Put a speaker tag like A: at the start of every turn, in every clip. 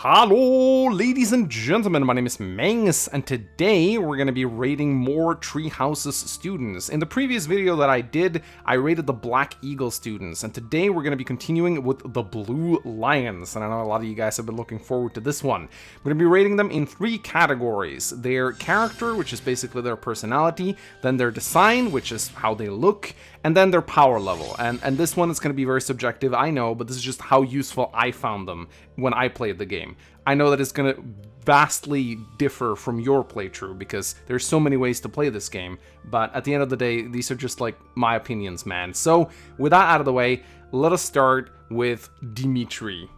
A: Hello, ladies and gentlemen, my name is Mangs, and today we're going to be rating more Treehouse's students. In the previous video that I did, I rated the Black Eagle students, and today we're going to be continuing with the Blue Lions, and I know a lot of you guys have been looking forward to this one. We're going to be rating them in three categories: their character, which is basically their personality, then their design, which is how they look, and then their power level. And this one is going to be very subjective, I know, but this is just how useful I found them when I played the game. I know that it's going to vastly differ from your playthrough because there's so many ways to play this game, but at the end of the day, these are just like my opinions, man. So with that out of the way, let us start with Dimitri.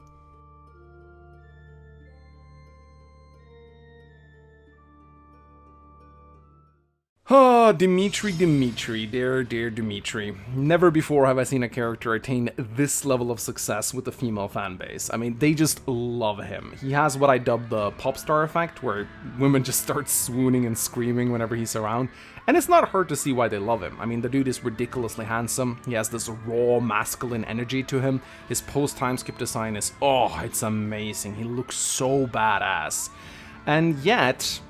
A: Ah, Dimitri, dear Dimitri. Never before have I seen a character attain this level of success with the female fanbase. I mean, they just love him. He has what I dub the pop star effect, where women just start swooning and screaming whenever he's around. And it's not hard to see why they love him. I mean, the dude is ridiculously handsome. He has this raw, masculine energy to him. His post-time skip design is, oh, it's amazing. He looks so badass. And yet,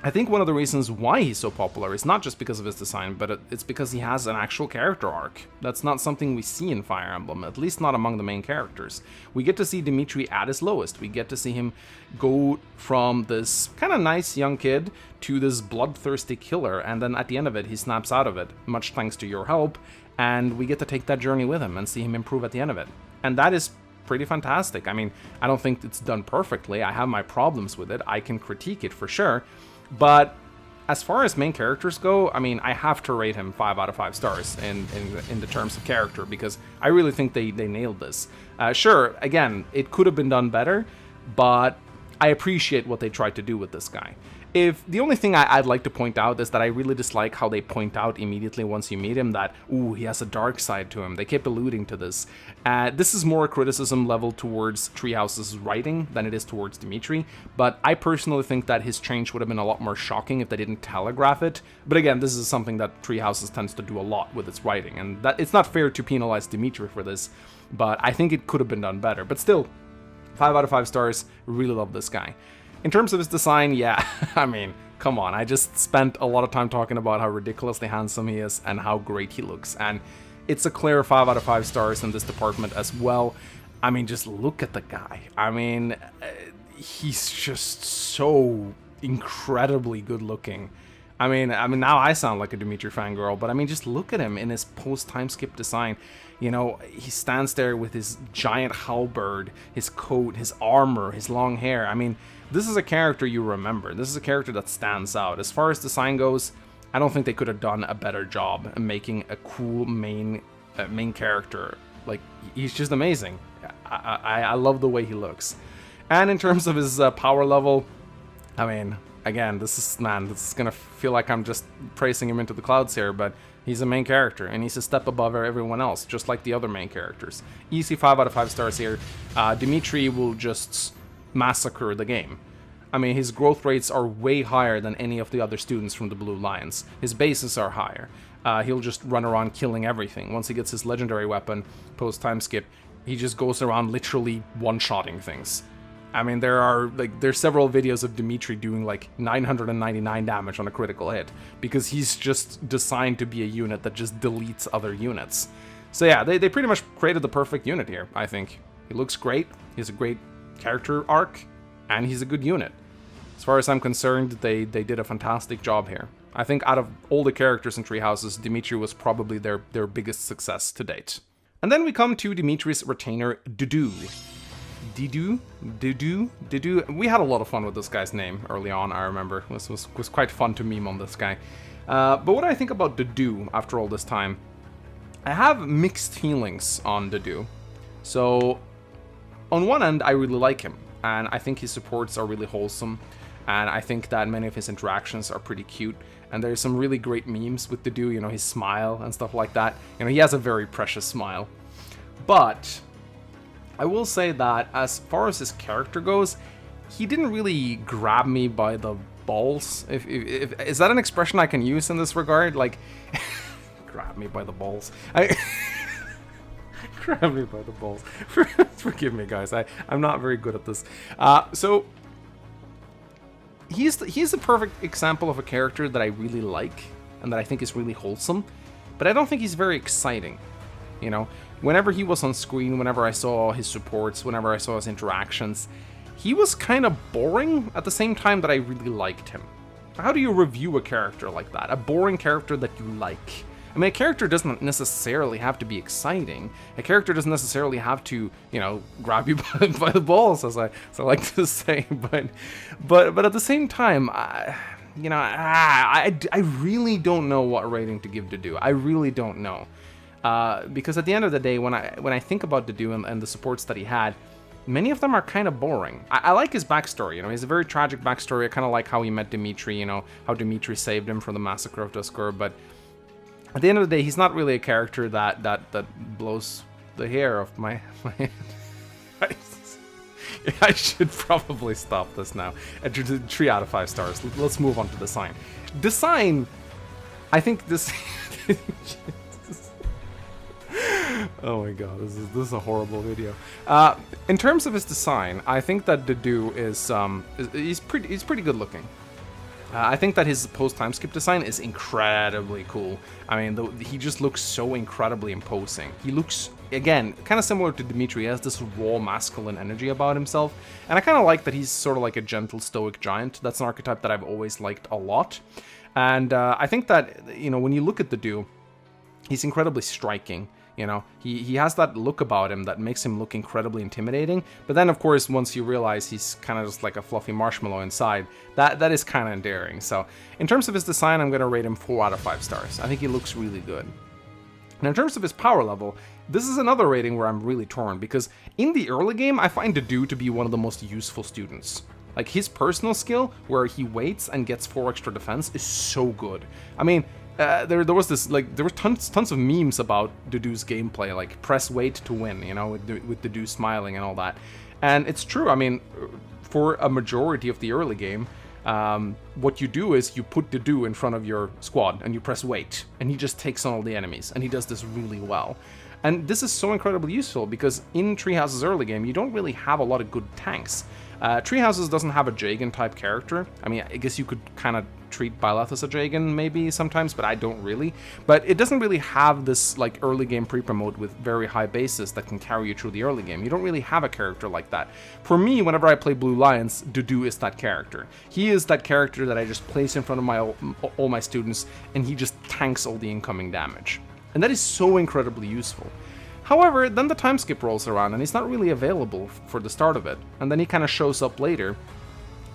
A: I think one of the reasons why he's so popular is not just because of his design, but it's because he has an actual character arc. That's not something we see in Fire Emblem, at least not among the main characters. We get to see Dimitri at his lowest. We get to see him go from this kind of nice young kid to this bloodthirsty killer, and then at the end of it, he snaps out of it, much thanks to your help, and we get to take that journey with him and see him improve at the end of it. And that is pretty fantastic. I mean, I don't think it's done perfectly. I have my problems with it. I can critique it for sure. But as far as main characters go, I mean, I have to rate him 5 out of 5 stars in the terms of character, because I really think they nailed this. Sure, again, it could have been done better, but I appreciate what they tried to do with this guy. If the only thing I'd like to point out is that I really dislike how they point out immediately once you meet him that, ooh, he has a dark side to him. They kept alluding to this. This is more a criticism level towards Treehouse's writing than it is towards Dimitri, but I personally think that his change would have been a lot more shocking if they didn't telegraph it. But again, this is something that Treehouse's tends to do a lot with its writing, and that it's not fair to penalize Dimitri for this, but I think it could have been done better. But still, 5 out of 5 stars, really love this guy. In terms of his design, yeah, I mean, come on, I just spent a lot of time talking about how ridiculously handsome he is and how great he looks, and it's a clear 5 out of 5 stars in this department as well. I mean, just look at the guy. I mean, he's just so incredibly good looking. I mean, now I sound like a Dimitri fangirl, but I mean, just look at him in his post-time skip design. You know, he stands there with his giant halberd, his coat, his armor, his long hair. I mean, this is a character you remember. This is a character that stands out. As far as design goes, I don't think they could have done a better job in making a cool main character. Like, he's just amazing. I love the way he looks. And in terms of his power level, I mean, again, this is gonna feel like I'm just praising him into the clouds here, but he's a main character, and he's a step above everyone else, just like the other main characters. Easy 5 out of 5 stars here. Dimitri will just massacre the game. I mean, his growth rates are way higher than any of the other students from the Blue Lions. His bases are higher. He'll just run around killing everything. Once he gets his legendary weapon, post-time skip, he just goes around literally one-shotting things. I mean, there's several videos of Dimitri doing like 999 damage on a critical hit, because he's just designed to be a unit that just deletes other units. So yeah, they pretty much created the perfect unit here, I think. He looks great, he has a great character arc, and he's a good unit. As far as I'm concerned, they did a fantastic job here. I think out of all the characters in Treehouses, Dimitri was probably their biggest success to date. And then we come to Dimitri's retainer, Dedue. Dedue. We had a lot of fun with this guy's name early on, I remember. It was quite fun to meme on this guy. But what do I think about Dedue after all this time? I have mixed feelings on Dedue. So, on one end, I really like him, and I think his supports are really wholesome, and I think that many of his interactions are pretty cute, and there's some really great memes with Dedue, you know, his smile and stuff like that. You know, he has a very precious smile. But I will say that as far as his character goes, he didn't really grab me by the balls. If is that an expression I can use in this regard? Like, grab me by the balls. Grab me by the balls. Forgive me, guys. I'm not very good at this. So he's the perfect example of a character that I really like and that I think is really wholesome, but I don't think he's very exciting. You know, whenever he was on screen, whenever I saw his supports, whenever I saw his interactions, he was kind of boring at the same time that I really liked him. How do you review a character like that? A boring character that you like? I mean, a character doesn't necessarily have to be exciting. A character doesn't necessarily have to, you know, grab you by the balls, as I like to say. But at the same time, I really don't know what rating to give Dedue. I really don't know, because at the end of the day, when I think about Dedue and the supports that he had, many of them are kind of boring. I like his backstory, you know, he's a very tragic backstory. I kind of like how he met Dimitri, you know, how Dimitri saved him from the massacre of Duskur, but at the end of the day, he's not really a character that blows the hair off my head. I should probably stop this now. 3 out of 5 stars. Let's move on to design. Design, I think this... Oh my god, this is a horrible video. In terms of his design, I think that Dedue is he's pretty good looking. I think that his post-time skip design is incredibly cool. I mean, he just looks so incredibly imposing. He looks, again, kind of similar to Dimitri. He has this raw masculine energy about himself. And I kind of like that he's sort of like a gentle, stoic giant. That's an archetype that I've always liked a lot. And I think that, you know, when you look at Dedue, he's incredibly striking. You know, he has that look about him that makes him look incredibly intimidating. But then, of course, once you realize he's kind of just like a fluffy marshmallow inside, that is kind of endearing. So, in terms of his design, I'm going to rate him 4 out of 5 stars. I think he looks really good. And in terms of his power level, this is another rating where I'm really torn, because in the early game, I find Dedue to be one of the most useful students. Like, his personal skill, where he waits and gets 4 extra defense, is so good. I mean... there was this, like, there were tons of memes about Dedue's gameplay, like press wait to win, you know, with Dedue smiling and all that. And it's true. I mean, for a majority of the early game, what you do is you put Dedue in front of your squad and you press wait, and he just takes on all the enemies, and he does this really well. And this is so incredibly useful because in Treehouse's early game, you don't really have a lot of good tanks. Treehouses doesn't have a Jagan type character. I mean, I guess you could kind of treat Byleth as a Jagan maybe sometimes, but I don't really. But it doesn't really have this like early game pre-promote with very high bases that can carry you through the early game. You don't really have a character like that. For me, whenever I play Blue Lions, Dedue is that character. He is that character that I just place in front of all my students, and he just tanks all the incoming damage. And that is so incredibly useful. However, then the time skip rolls around and he's not really available for the start of it. And then he kind of shows up later.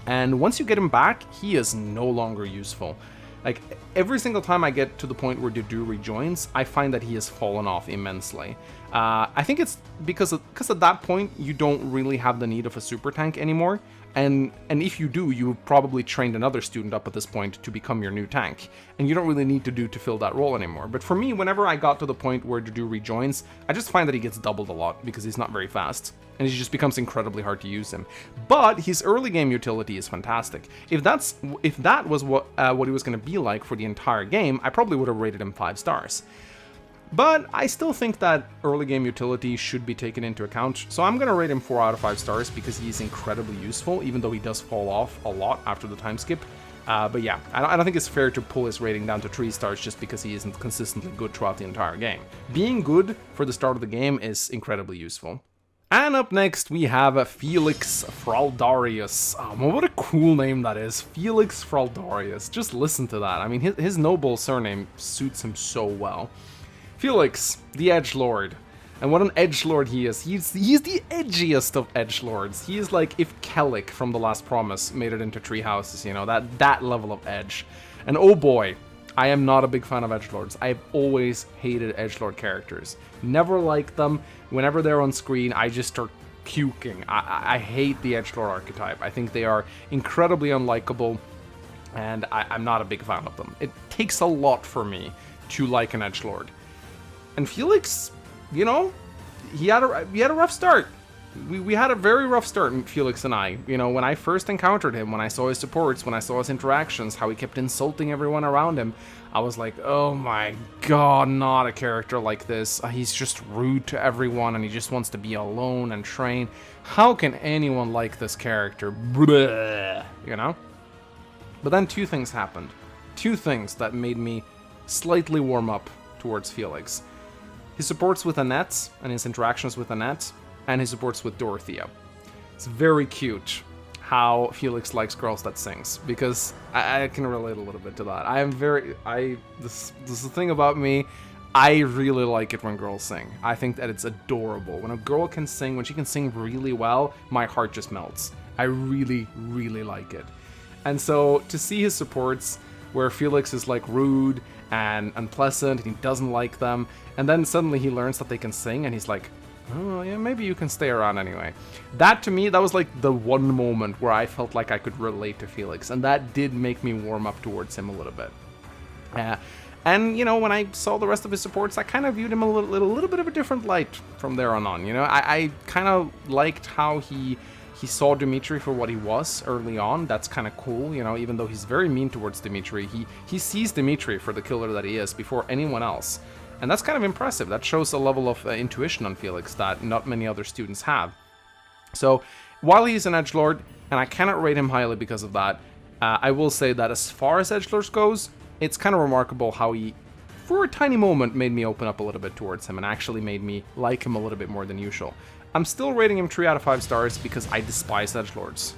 A: And once you get him back, he is no longer useful. Like, every single time I get to the point where Dedue rejoins, I find that he has fallen off immensely. I think it's because at that point, you don't really have the need of a super tank anymore. And if you do, you've probably trained another student up at this point to become your new tank. And you don't really need Dedue to fill that role anymore. But for me, whenever I got to the point where Dedue rejoins, I just find that he gets doubled a lot because he's not very fast. And he just becomes incredibly hard to use him. But his early game utility is fantastic. If that was what he was going to be like for the entire game, I probably would have rated him 5 stars. But I still think that early game utility should be taken into account, so I'm going to rate him 4 out of 5 stars because he's incredibly useful, even though he does fall off a lot after the time skip. But yeah, I don't think it's fair to pull his rating down to 3 stars just because he isn't consistently good throughout the entire game. Being good for the start of the game is incredibly useful. And up next, we have Felix Fraldarius. Oh, what a cool name that is. Felix Fraldarius. Just listen to that. I mean, his noble surname suits him so well. Felix, the Edgelord. And what an Edgelord he is. He's the edgiest of Edgelords. He is like if Kellic from The Last Promise made it into Tree Houses, you know, that level of edge. And oh boy, I am not a big fan of Edgelords. I've always hated Edgelord characters. Never liked them. Whenever they're on screen, I just start puking. I hate the Edgelord archetype. I think they are incredibly unlikable, and I'm not a big fan of them. It takes a lot for me to like an Edgelord. And Felix, you know, he had a rough start. we had a very rough start, Felix and I. You know, when I first encountered him, when I saw his supports, when I saw his interactions, how he kept insulting everyone around him, I was like, oh my god, not a character like this. He's just rude to everyone and he just wants to be alone and train. How can anyone like this character? Bleh, you know? But then two things happened. Two things that made me slightly warm up towards Felix. His supports with Anette and his interactions with Anette, and his supports with Dorothea. It's very cute how Felix likes girls that sings, because I can relate a little bit to that. This is the thing about me, I really like it when girls sing. I think that it's adorable. When a girl can sing, when she can sing really well, my heart just melts. I really, really like it. And so to see his supports where Felix is like rude and unpleasant and he doesn't like them, and then suddenly he learns that they can sing and he's like, oh yeah, maybe you can stay around anyway. That to me, that was like the one moment where I felt like I could relate to Felix, and that did make me warm up towards him a little bit. And you know, when I saw the rest of his supports, I kind of viewed him a little bit of a different light from there on. You know, I kind of liked how he saw Dimitri for what he was early on. That's kind of cool, you know, even though he's very mean towards Dimitri, he sees Dimitri for the killer that he is before anyone else. And that's kind of impressive. That shows a level of intuition on Felix that not many other students have. So, while he's an edgelord, and I cannot rate him highly because of that, I will say that as far as edgelords goes, it's kind of remarkable how he, for a tiny moment, made me open up a little bit towards him and actually made me like him a little bit more than usual. I'm still rating him 3 out of 5 stars because I despise edgelords.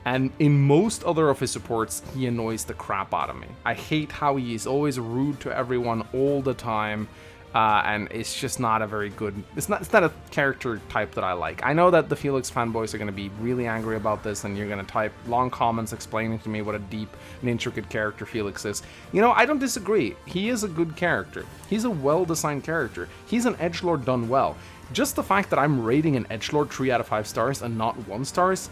A: And in most other of his supports, he annoys the crap out of me. I hate how he is always rude to everyone all the time. And it's just not a very good... It's not a character type that I like. I know that the Felix fanboys are going to be really angry about this, and you're going to type long comments explaining to me what a deep and intricate character Felix is. You know, I don't disagree. He is a good character. He's a well-designed character. He's an edgelord done well. Just the fact that I'm rating an edgelord 3 out of 5 stars and not 1 stars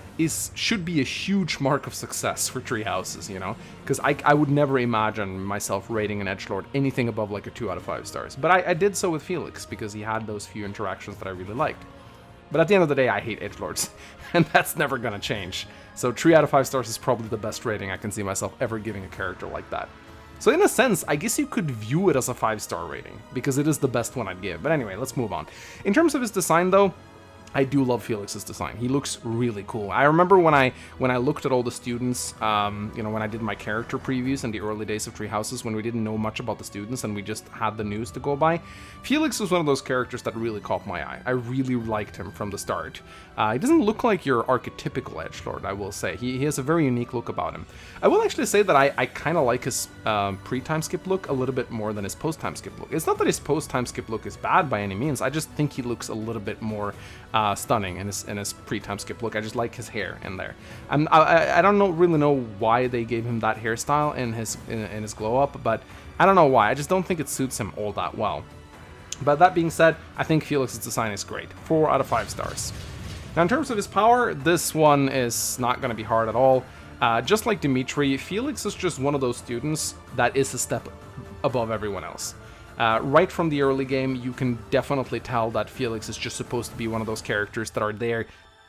A: should be a huge mark of success for Treehouses, you know? Because I would never imagine myself rating an edgelord anything above like a 2 out of 5 stars. But I did so with Felix because he had those few interactions that I really liked. But at the end of the day, I hate edgelords, and that's never gonna change. So 3 out of 5 stars is probably the best rating I can see myself ever giving a character like that. So in a sense, I guess you could view it as a 5-star rating, because it is the best one I'd give. But anyway, let's move on. In terms of his design though, I do love Felix's design. He looks really cool. I remember when I looked at all the students, you know, when I did my character previews in the early days of Treehouses, when we didn't know much about the students and we just had the news to go by, Felix was one of those characters that really caught my eye. I really liked him from the start. He doesn't look like your archetypical edgelord, I will say. He has a very unique look about him. I will actually say that I kind of like his pre-time skip look a little bit more than his post-time skip look. It's not that his post-time skip look is bad by any means. I just think he looks a little bit more stunning in his pre-time skip look. I just like his hair in there. I don't really know why they gave him that hairstyle in his glow up, but I don't know why. I just don't think it suits him all that well. But that being said, I think Felix's design is great. 4 out of 5 stars. Now in terms of his power, this one is not going to be hard at all. Just like Dimitri, Felix is just one of those students that is a step above everyone else. Right from the early game, you can definitely tell that Felix is just supposed to be one of those characters that are there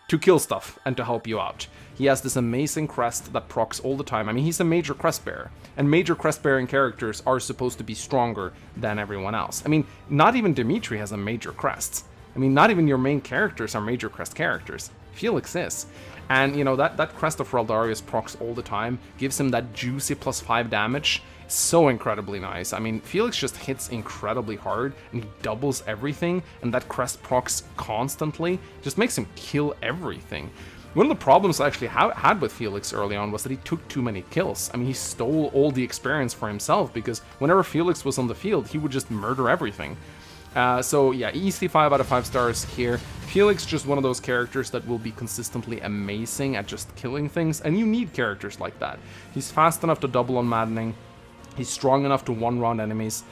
A: to kill stuff and to help you out. He has this amazing crest that procs all the time. I mean, he's a major crest bearer, and major crest bearing characters are supposed to be stronger than everyone else. I mean, not even Dimitri has a major crest. I mean, not even your main characters are major crest characters. Felix is. And, you know, that Crest of Raldarius procs all the time, gives him that juicy +5 damage. So incredibly nice. I mean, Felix just hits incredibly hard, and he doubles everything, and that Crest procs constantly just makes him kill everything. One of the problems I actually had with Felix early on was that he took too many kills. I mean, he stole all the experience for himself, because whenever Felix was on the field, he would just murder everything. So yeah, easy 5 out of 5 stars here. Felix just one of those characters that will be consistently amazing at just killing things, and you need characters like that. He's fast enough to double on maddening. He's strong enough to one-round enemies.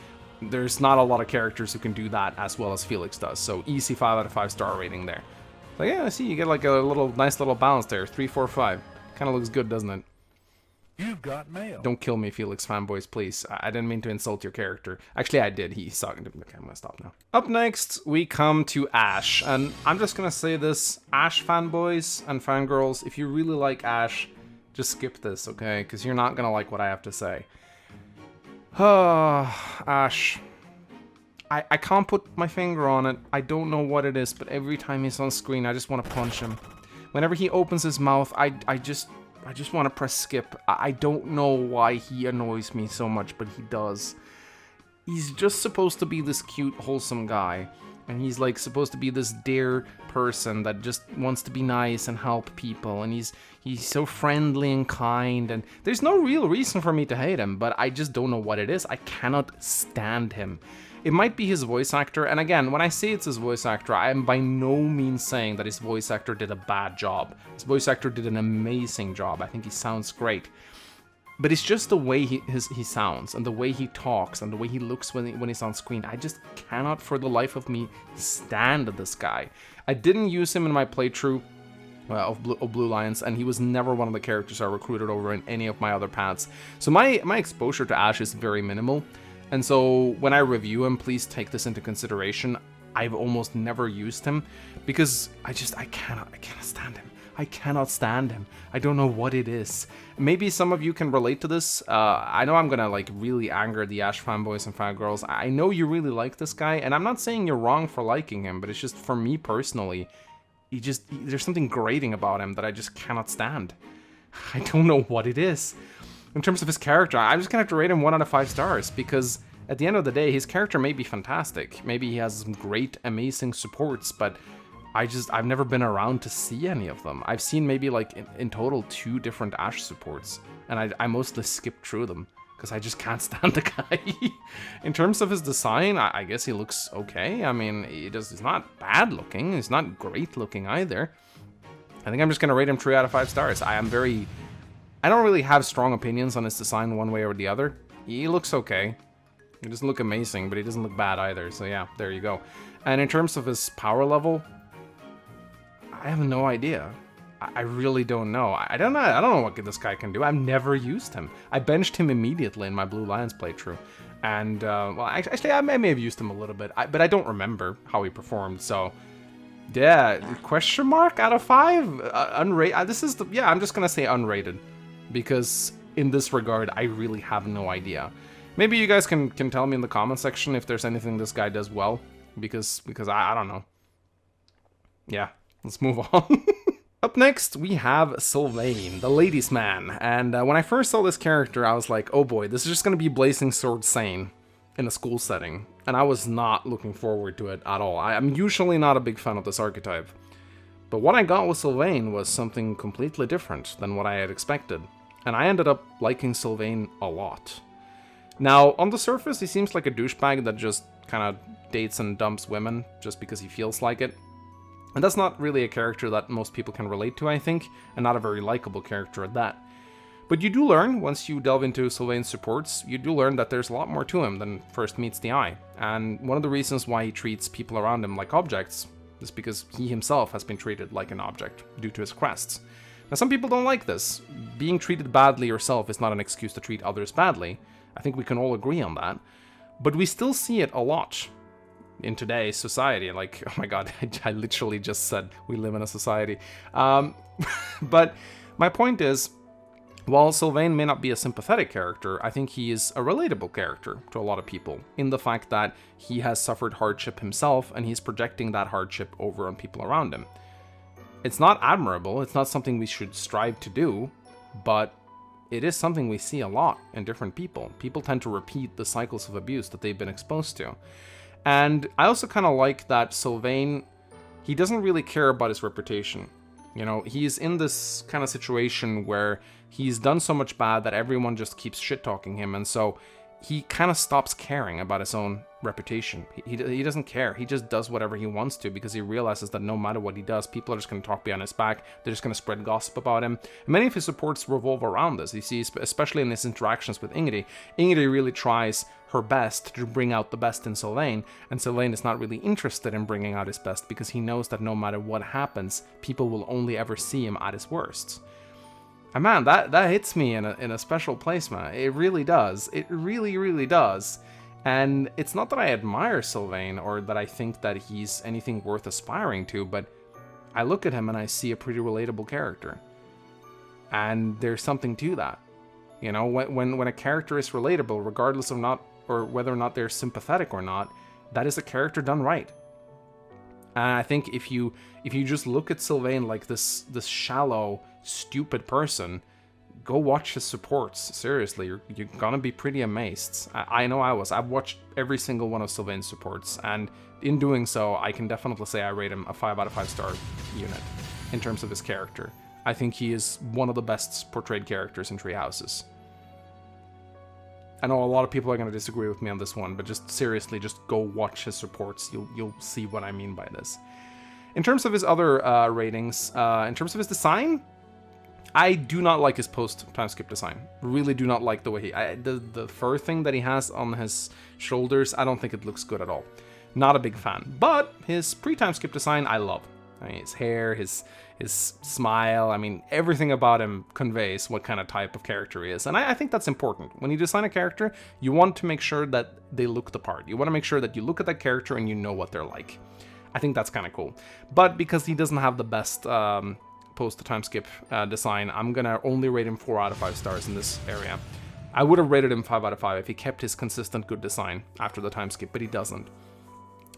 A: There's not a lot of characters who can do that as well as Felix does, so easy 5 out of 5 star rating there. So yeah, I see you get like a nice little balance there, 3, 4, 5. Kind of looks good, doesn't it?
B: You've got mail.
A: Don't kill me, Felix fanboys, please. I didn't mean to insult your character. Actually, I did. He sucked. Okay, I'm gonna stop now. Up next, we come to Ashe. And I'm just gonna say this. Ashe fanboys and fangirls, if you really like Ashe, just skip this, okay? Because you're not gonna like what I have to say. Ashe. I can't put my finger on it. I don't know what it is, but every time he's on screen, I just want to punch him. Whenever he opens his mouth, I just want to press skip. I don't know why he annoys me so much, but he does. He's just supposed to be this cute, wholesome guy. And he's like supposed to be this dear person that just wants to be nice and help people. And he's so friendly and kind. And there's no real reason for me to hate him, but I just don't know what it is. I cannot stand him. It might be his voice actor, and again, when I say it's his voice actor, I am by no means saying that his voice actor did a bad job. His voice actor did an amazing job. I think he sounds great. But it's just the way he sounds, and the way he talks, and the way he looks when he's on screen. I just cannot, for the life of me, stand this guy. I didn't use him in my playthrough of Blue Lions, and he was never one of the characters I recruited over in any of my other paths. So my exposure to Ashe is very minimal. And so when I review him, please take this into consideration. I've almost never used him because I cannot stand him. I cannot stand him. I don't know what it is. Maybe some of you can relate to this. I know I'm gonna like really anger the Ashe fanboys and fangirls. I know you really like this guy, and I'm not saying you're wrong for liking him, but it's just for me personally, there's something grating about him that I just cannot stand. I don't know what it is. In terms of his character, I'm just gonna have to rate him 1 out of 5 stars because at the end of the day, his character may be fantastic. Maybe he has some great, amazing supports, but I've never been around to see any of them. I've seen maybe like in total 2 different Ashe supports, and I mostly skip through them because I just can't stand the guy. In terms of his design, I guess he looks okay. I mean, he's not bad looking. He's not great looking either. I think I'm just gonna rate him 3 out of 5 stars. I don't really have strong opinions on his design one way or the other. He looks okay. He doesn't look amazing, but he doesn't look bad either. So yeah, there you go. And in terms of his power level, I have no idea. I really don't know. I don't know what this guy can do. I've never used him. I benched him immediately in my Blue Lions playthrough. And, well, actually, I may have used him a little bit, but I don't remember how he performed, so... Yeah, question mark out of 5? Unrated. I'm just gonna say unrated. Because in this regard, I really have no idea. Maybe you guys can tell me in the comment section if there's anything this guy does well. Because I don't know. Yeah, let's move on. Up next, we have Sylvain, the ladies' man. And when I first saw this character, I was like, oh boy, this is just gonna be Blazing Sword Sane in a school setting. And I was not looking forward to it at all. I'm usually not a big fan of this archetype. But what I got with Sylvain was something completely different than what I had expected. And I ended up liking Sylvain a lot. Now, on the surface, he seems like a douchebag that just kind of dates and dumps women just because he feels like it. And that's not really a character that most people can relate to, I think, and not a very likable character at that. But you do learn, once you delve into Sylvain's supports, you do learn that there's a lot more to him than first meets the eye. And one of the reasons why he treats people around him like objects is because he himself has been treated like an object due to his quests. Now, some people don't like this. Being treated badly yourself is not an excuse to treat others badly. I think we can all agree on that. But we still see it a lot in today's society. Like, oh my god, I literally just said we live in a society. But my point is, while Sylvain may not be a sympathetic character, I think he is a relatable character to a lot of people, in the fact that he has suffered hardship himself and he's projecting that hardship over on people around him. It's not admirable, it's not something we should strive to do, but it is something we see a lot in different people. People tend to repeat the cycles of abuse that they've been exposed to. And I also kind of like that Sylvain, he doesn't really care about his reputation. You know, he's in this kind of situation where he's done so much bad that everyone just keeps shit-talking him, and so he kind of stops caring about his own reputation. He doesn't care. He just does whatever he wants to because he realizes that no matter what he does, people are just going to talk behind his back. They're just going to spread gossip about him. And many of his supports revolve around this. You see, especially in his interactions with Ingrid. Ingrid really tries her best to bring out the best in Sylvain, and Sylvain is not really interested in bringing out his best because he knows that no matter what happens, people will only ever see him at his worst. And man, that hits me in a special place, man. It really does. It really, really does. And it's not that I admire Sylvain or that I think that he's anything worth aspiring to, but I look at him and I see a pretty relatable character. And there's something to that. You know, when a character is relatable, regardless of not, or whether or not they're sympathetic or not, that is a character done right. And I think if you just look at Sylvain like this shallow, stupid person, go watch his supports. Seriously, you're gonna be pretty amazed. I know I was. I've watched every single one of Sylvain's supports, and in doing so, I can definitely say I rate him a 5 out of 5 star unit in terms of his character. I think he is one of the best portrayed characters in Three Houses. I know a lot of people are going to disagree with me on this one, but just seriously, just go watch his supports. You'll see what I mean by this. In terms of his other ratings, in terms of his design, I do not like his post-time skip design. Really do not like the way the fur thing that he has on his shoulders, I don't think it looks good at all. Not a big fan. But his pre-time skip design, I love. I mean, his hair, his smile, I mean, everything about him conveys what kind of type of character he is. And I think that's important. When you design a character, you want to make sure that they look the part. You want to make sure that you look at that character and you know what they're like. I think that's kind of cool. But because he doesn't have the best post-time skip design, I'm going to only rate him 4 out of 5 stars in this area. I would have rated him 5 out of 5 if he kept his consistent good design after the time skip, but he doesn't.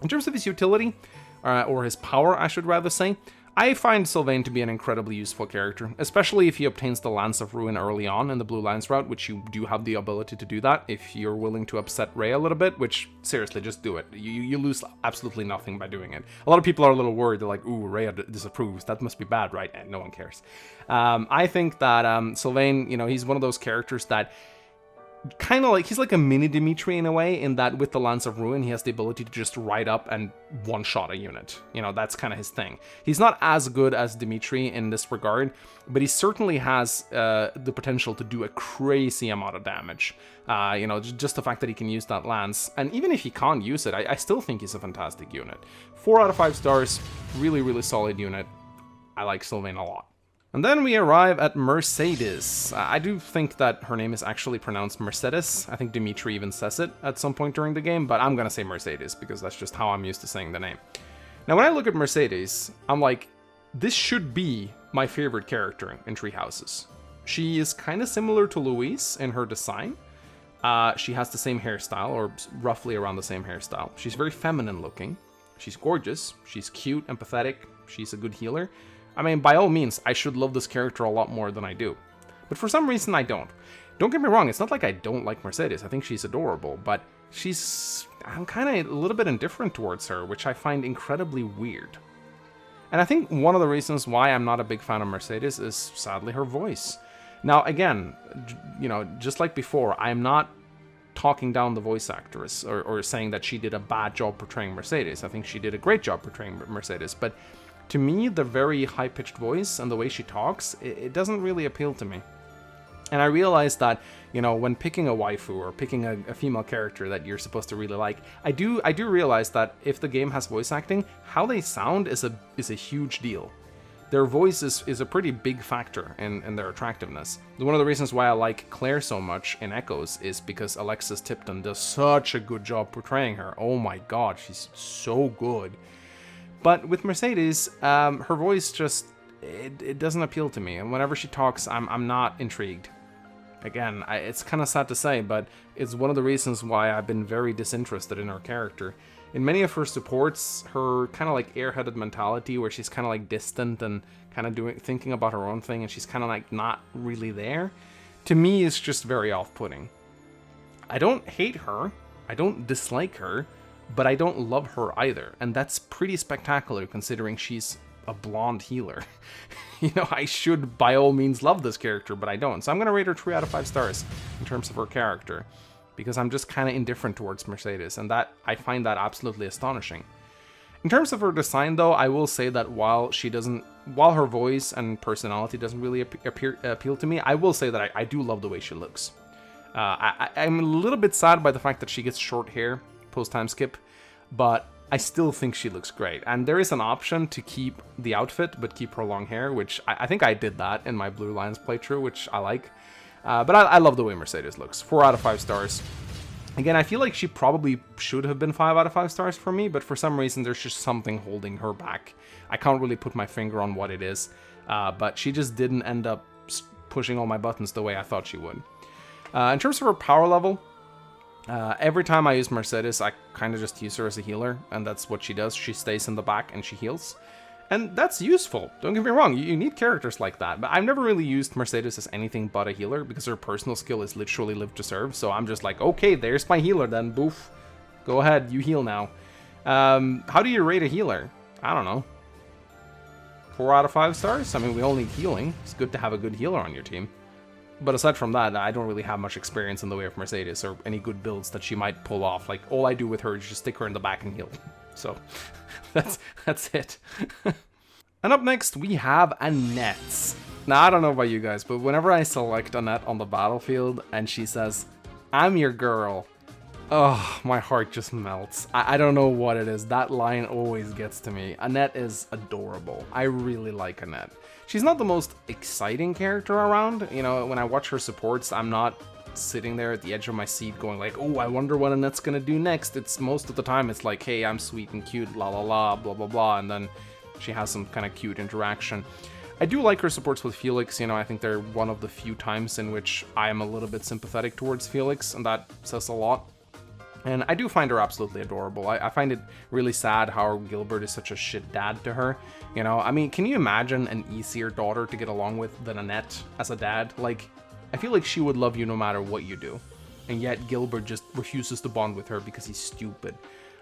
A: In terms of his utility, or his power, I should rather say, I find Sylvain to be an incredibly useful character, especially if he obtains the Lance of Ruin early on in the Blue Lines route, which you do have the ability to do that if you're willing to upset Ray a little bit, which, seriously, just do it. You lose absolutely nothing by doing it. A lot of people are a little worried, they're like, ooh, Ray disapproves, that must be bad, right? And no one cares. I think that Sylvain, you know, he's one of those characters that kind of like, he's like a mini Dimitri in a way, in that with the Lance of Ruin, he has the ability to just ride up and one-shot a unit. You know, that's kind of his thing. He's not as good as Dimitri in this regard, but he certainly has the potential to do a crazy amount of damage. You know, just the fact that he can use that Lance, and even if he can't use it, I still think he's a fantastic unit. 4 out of 5 stars, really, really solid unit. I like Sylvain a lot. And then we arrive at Mercedes. I do think that her name is actually pronounced Mercedes. I think Dimitri even says it at some point during the game, but I'm gonna say Mercedes because that's just how I'm used to saying the name. Now, when I look at Mercedes, I'm like, this should be my favorite character in Three Houses. She is kind of similar to Louise in her design. She has the same hairstyle, or roughly around the same hairstyle. She's very feminine looking. She's gorgeous. She's cute, empathetic. She's a good healer. I mean, by all means, I should love this character a lot more than I do. But for some reason, I don't. Don't get me wrong, it's not like I don't like Mercedes. I think she's adorable, but I'm kind of a little bit indifferent towards her, which I find incredibly weird. And I think one of the reasons why I'm not a big fan of Mercedes is, sadly, her voice. Now, again, you know, just like before, I'm not talking down the voice actress or saying that she did a bad job portraying Mercedes. I think she did a great job portraying Mercedes, but to me, the very high-pitched voice and the way she talks, it doesn't really appeal to me. And I realized that, you know, when picking a waifu or picking a female character that you're supposed to really like, I do realize that if the game has voice acting, how they sound is a huge deal. Their voice is a pretty big factor in their attractiveness. One of the reasons why I like Claire so much in Echoes is because Alexis Tipton does such a good job portraying her. Oh my god, she's so good. But with Mercedes, her voice just, it doesn't appeal to me. And whenever she talks, I'm not intrigued. Again, it's kind of sad to say, but it's one of the reasons why I've been very disinterested in her character. In many of her supports, her kind of like airheaded mentality, where she's kind of like distant and kind of thinking about her own thing, and she's kind of like not really there, to me is just very off-putting. I don't hate her, I don't dislike her, but I don't love her either, and that's pretty spectacular considering she's a blonde healer. You know, I should by all means love this character, but I don't. So I'm going to rate her 3 out of 5 stars in terms of her character, because I'm just kind of indifferent towards Mercedes, and that I find that absolutely astonishing. In terms of her design, though, I will say that while her voice and personality doesn't really appeal to me, I will say that I do love the way she looks. I'm a little bit sad by the fact that she gets short hair post-time skip, but I still think she looks great. And there is an option to keep the outfit, but keep her long hair, which I think I did that in my Blue Lions playthrough, which I like. But I love the way Mercedes looks. 4 out of 5 stars. Again, I feel like she probably should have been 5 out of 5 stars for me, but for some reason there's just something holding her back. I can't really put my finger on what it is, but she just didn't end up pushing all my buttons the way I thought she would. In terms of her power level, every time I use Mercedes, I kind of just use her as a healer, and that's what she does. She stays in the back and she heals. And that's useful. Don't get me wrong, you need characters like that. But I've never really used Mercedes as anything but a healer because her personal skill is literally live to serve. So I'm just like, okay, there's my healer then, boof. Go ahead, you heal now. How do you rate a healer? I don't know. 4 out of 5 stars? I mean, we all need healing. It's good to have a good healer on your team. But aside from that, I don't really have much experience in the way of Mercedes or any good builds that she might pull off. Like, all I do with her is just stick her in the back and heal. So, that's it. And up next, we have Anette. Now, I don't know about you guys, but whenever I select Anette on the battlefield and she says, "I'm your girl," oh, my heart just melts. I don't know what it is. That line always gets to me. Anette is adorable. I really like Anette. She's not the most exciting character around. You know, when I watch her supports, I'm not sitting there at the edge of my seat going like, oh, I wonder what Annette's gonna do next. It's most of the time it's like, hey, I'm sweet and cute, la la la, blah blah blah, and then she has some kind of cute interaction. I do like her supports with Felix. You know, I think they're one of the few times in which I am a little bit sympathetic towards Felix, and that says a lot. And I do find her absolutely adorable. I find it really sad how Gilbert is such a shit dad to her. You know, I mean, can you imagine an easier daughter to get along with than Anette as a dad? Like, I feel like she would love you no matter what you do. And yet Gilbert just refuses to bond with her because he's stupid.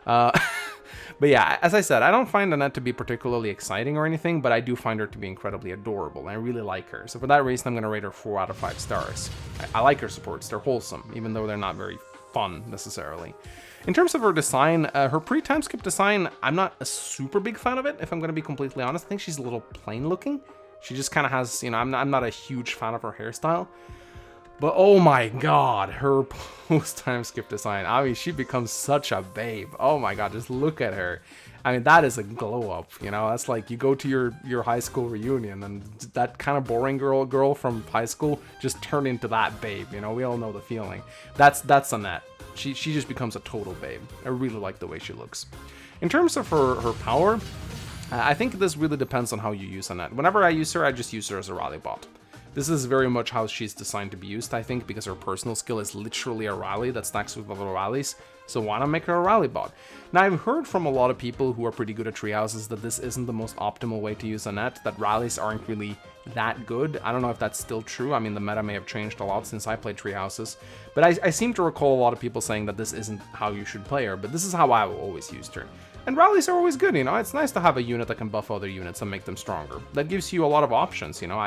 A: But yeah, as I said, I don't find Anette to be particularly exciting or anything, but I do find her to be incredibly adorable, and I really like her. So for that reason, I'm going to rate her 4 out of 5 stars. I like her supports. They're wholesome, even though they're not very fun necessarily. In terms of her design, her pre-time skip design, I'm not a super big fan of it, if I'm going to be completely honest. I think she's a little plain looking. She just kind of has, you know, I'm not a huge fan of her hairstyle. But oh my god, her post-time skip design. I mean, she becomes such a babe. Oh my god, just look at her. I mean, that is a glow up, you know? That's like you go to your high school reunion and that kind of boring girl from high school just turned into that babe, you know? We all know the feeling. That's Anette. She just becomes a total babe. I really like the way she looks. In terms of her power, I think this really depends on how you use Anette. Whenever I use her, I just use her as a rally bot. This is very much how she's designed to be used, I think, because her personal skill is literally a rally that stacks with other rallies, so why not make her a rally bot? Now, I've heard from a lot of people who are pretty good at treehouses that this isn't the most optimal way to use Anette, that rallies aren't really that good. I don't know if that's still true. I mean, the meta may have changed a lot since I played treehouses, but I seem to recall a lot of people saying that this isn't how you should play her, but this is how I always used her. And rallies are always good, you know, it's nice to have a unit that can buff other units and make them stronger. That gives you a lot of options, you know.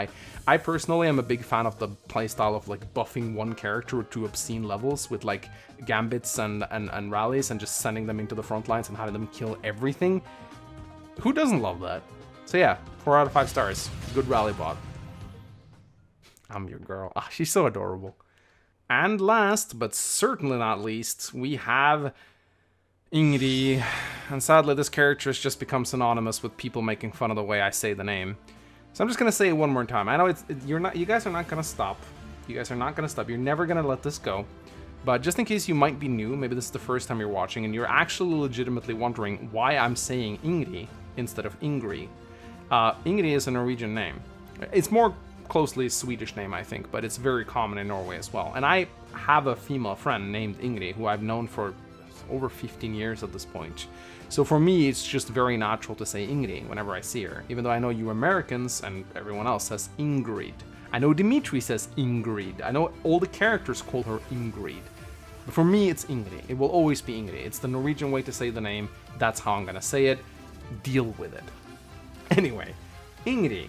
A: I personally am a big fan of the playstyle of like buffing one character to obscene levels with like gambits and rallies and just sending them into the front lines and having them kill everything. Who doesn't love that? So yeah, 4 out of 5 stars. Good rally bot. I'm your girl. Ah, she's so adorable. And last, but certainly not least, we have Ingrid, and sadly this character has just become synonymous with people making fun of the way I say the name. So I'm just gonna say it one more time. I know you guys are not gonna stop. You guys are not gonna stop. You're never gonna let this go. But just in case you might be new, maybe this is the first time you're watching, and you're actually legitimately wondering why I'm saying Ingrid instead of Ingrid. Ingrid is a Norwegian name. It's more closely a Swedish name, I think, but it's very common in Norway as well. And I have a female friend named Ingrid who I've known for over 15 years at this point. So for me, it's just very natural to say Ingrid whenever I see her, even though I know you Americans and everyone else says Ingrid. I know Dimitri says Ingrid. I know all the characters call her Ingrid. But for me, it's Ingrid. It will always be Ingrid. It's the Norwegian way to say the name. That's how I'm gonna say it. Deal with it. Anyway, Ingrid.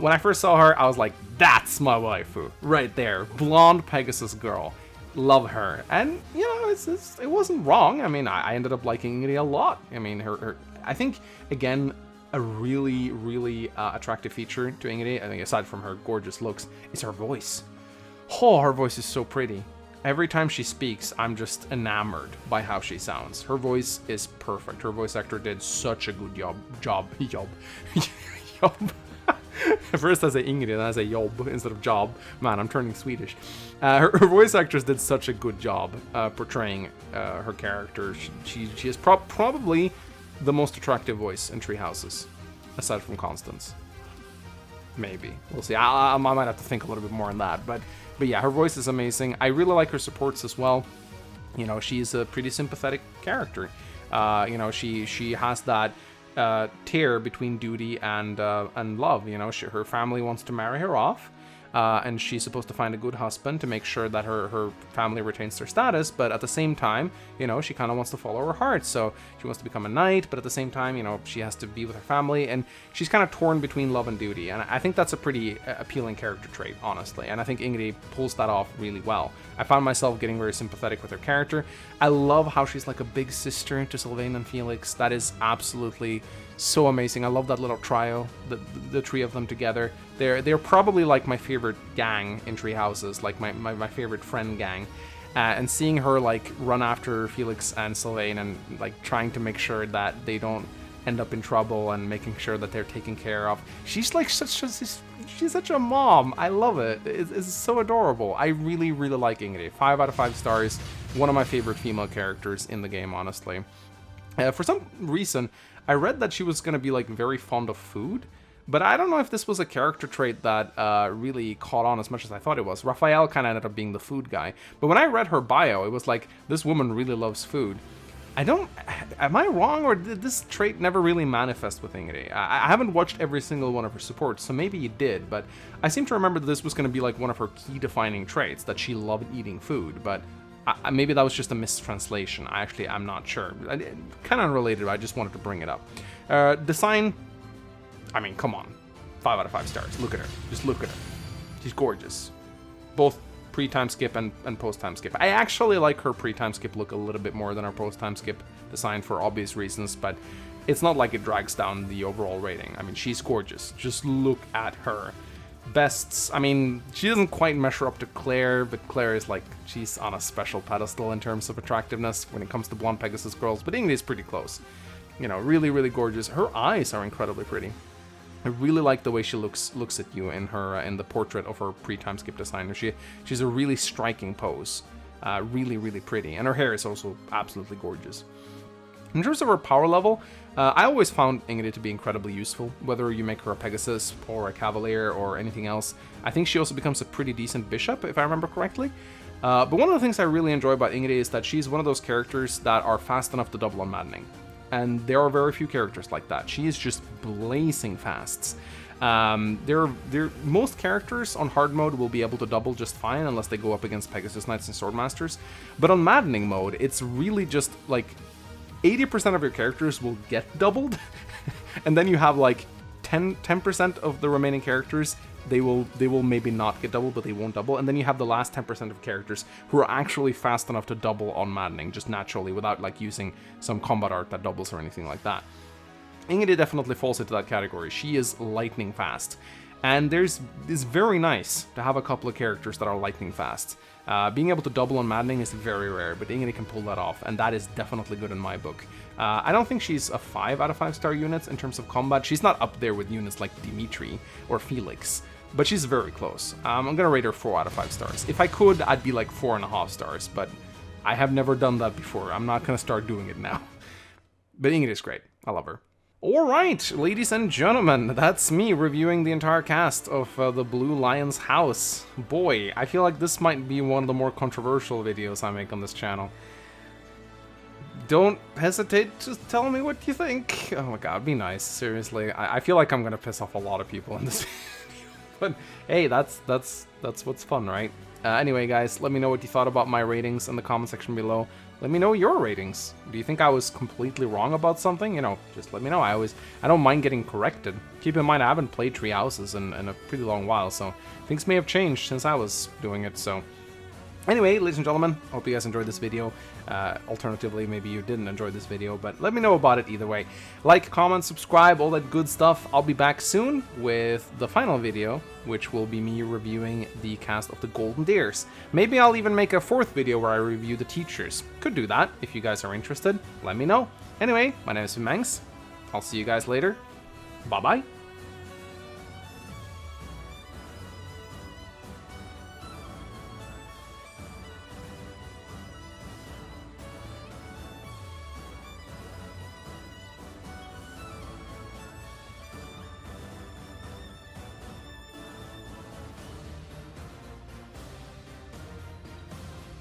A: When I first saw her, I was like, that's my waifu. Right there. Blonde Pegasus girl. Love her. And, you know, it wasn't wrong. I mean, I ended up liking Ingrid a lot. I mean, her I think, again, a really, really attractive feature to Ingrid, I think aside from her gorgeous looks, is her voice. Oh, her voice is so pretty. every time she speaks, I'm just enamored by how she sounds. Her voice is perfect. Her voice actor did such a good job. At first I say Ingrid and I say job instead of job. Man, I'm turning Swedish. Her voice actress did such a good job portraying her character. She is probably the most attractive voice in Tree Houses, aside from Constance. Maybe. We'll see. I might have to think a little bit more on that. But yeah, her voice is amazing. I really like her supports as well. You know, she's a pretty sympathetic character. You know, she has that tear between duty and love. You know, her family wants to marry her off, and she's supposed to find a good husband to make sure that her family retains their status, but at the same time, you know, she kind of wants to follow her heart, so she wants to become a knight, but at the same time, you know, she has to be with her family, and she's kind of torn between love and duty, and I think that's a pretty appealing character trait, honestly, and I think Ingrid pulls that off really well. I found myself getting very sympathetic with her character. I love how she's like a big sister to Sylvain and Felix. That is absolutely so amazing. I love that little trio, the three of them together. They're probably like my favorite gang in Tree Houses, like my favorite friend gang. And seeing her like run after Felix and Sylvain and like trying to make sure that they don't end up in trouble and making sure that they're taken care of. She's like she's such a mom. I love it. It's so adorable. I really like Ingrid. 5 out of 5 stars. One of my favorite female characters in the game, honestly. For some reason, I read that she was going to be like very fond of food, but I don't know if this was a character trait that really caught on as much as I thought it was. Raphael kind of ended up being the food guy, but when I read her bio, it was like, this woman really loves food. Am I wrong, or did this trait never really manifest with Ingrid? I haven't watched every single one of her supports, so maybe it did, but I seem to remember that this was going to be like one of her key defining traits, that she loved eating food, but maybe that was just a mistranslation. I'm not sure. Kind of unrelated, but I just wanted to bring it up. Design, I mean, come on. 5 out of 5 stars. Look at her. Just look at her. She's gorgeous. Both pre-time skip and post-time skip. I actually like her pre-time skip look a little bit more than her post-time skip design for obvious reasons, but it's not like it drags down the overall rating. I mean, she's gorgeous. Just look at her. Bests, I mean, she doesn't quite measure up to Claire, but Claire is like, she's on a special pedestal in terms of attractiveness when it comes to blonde Pegasus girls, but Ingrid is pretty close. You know, really gorgeous. Her eyes are incredibly pretty. I really like the way she looks at you in her in the portrait of her pre-time skip designer. She's a really striking pose, really pretty, and her hair is also absolutely gorgeous. In terms of her power level, I always found Ingrid to be incredibly useful, whether you make her a Pegasus or a Cavalier or anything else. I think she also becomes a pretty decent bishop, if I remember correctly. But one of the things I really enjoy about Ingrid is that she's one of those characters that are fast enough to double on maddening. And there are very few characters like that. She is just blazing fast. Most characters on hard mode will be able to double just fine unless they go up against Pegasus Knights and Swordmasters. But on maddening mode, it's really just like 80% of your characters will get doubled, and then you have like 10% of the remaining characters, they will maybe not get doubled, but they won't double, and then you have the last 10% of characters who are actually fast enough to double on maddening, just naturally, without like using some combat art that doubles or anything like that. Ingrid definitely falls into that category. She is lightning fast, and it's very nice to have a couple of characters that are lightning fast. Being able to double on maddening is very rare, but Ingrid can pull that off, and that is definitely good in my book. I don't think she's a 5 out of 5 star unit in terms of combat. She's not up there with units like Dimitri or Felix, but she's very close. I'm gonna rate her 4 out of 5 stars. If I could, I'd be like 4.5 stars, but I have never done that before. I'm not gonna start doing it now. But Ingrid is great. I love her. Alright, ladies and gentlemen, that's me reviewing the entire cast of the Blue Lion's House. Boy, I feel like this might be one of the more controversial videos I make on this channel. Don't hesitate to tell me what you think. Oh my god, be nice, seriously. I feel like I'm gonna piss off a lot of people in this video. But hey, that's what's fun, right? Anyway, guys, let me know what you thought about my ratings in the comment section below. Let me know your ratings. Do you think I was completely wrong about something? You know, just let me know. I don't mind getting corrected. Keep in mind, I haven't played Tree Houses in a pretty long while, so things may have changed since I was doing it, so Anyway, ladies and gentlemen, hope you guys enjoyed this video. Alternatively, maybe you didn't enjoy this video, but let me know about it either way. Like, comment, subscribe, all that good stuff. I'll be back soon with the final video, which will be me reviewing the cast of the Golden Deers. Maybe I'll even make a fourth video where I review the teachers. Could do that. If you guys are interested, let me know. Anyway, my name is Felix. I'll see you guys later. Bye-bye.